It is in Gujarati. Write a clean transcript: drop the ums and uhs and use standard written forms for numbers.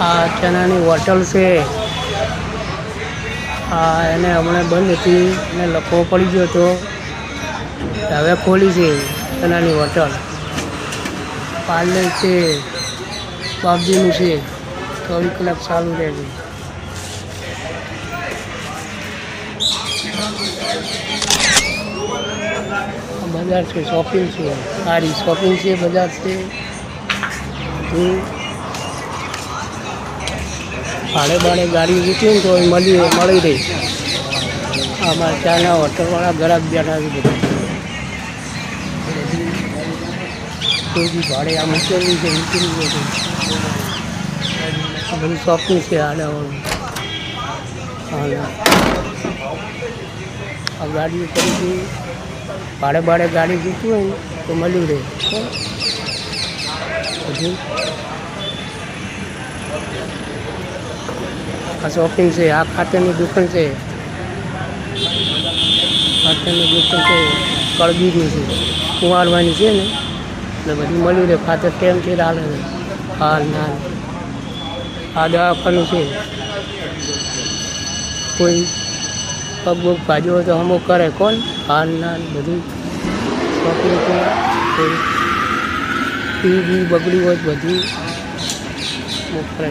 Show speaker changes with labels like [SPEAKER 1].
[SPEAKER 1] આ ચણાની હોટલ છે. આ એને હમણાં બંધ હતી અને લખવો પડી ગયો હતો. હવે ખોલી છે ચણાની હોટલ. પાર્લર છે, બાપજીનું છે, 24 કલાક ચાલુ રહે છે. બજાર છે, શોપિંગ છે, સારી શોપિંગ છે, બજાર છે. ભાડે ભાડે ગાડી મૂકી ને તો મળી રહી. અમારા ચાના હોટલવાળા ગ્રાહક બેઠા છે બધા. કોઈ બી ભાડે આ મૂકેલું છે આ બધું શોપિંગ છે. આડાવાળું આ ગાડીઓ કરી ભાડે ગાડી જોઈતું હોય ને તો મળ્યું રહે. બધું આ શોપિંગ છે. આ ખાતરની દુકાન છે. ખાતરની દુકાન છે, કળબીની છે, કુંવારવાની છે ને એટલે બધું મળ્યું રહે. ખાતર ટેમથી હાલે છે. હાલ ના આ દવાખાનું છે. કોઈ પગ ભાજ્યો હોય તો હમો કરે કોણ. હાલ ના બધું શોપિંગ છે. કોઈ ટીવી બગડ્યું હોય બધું મોકલે.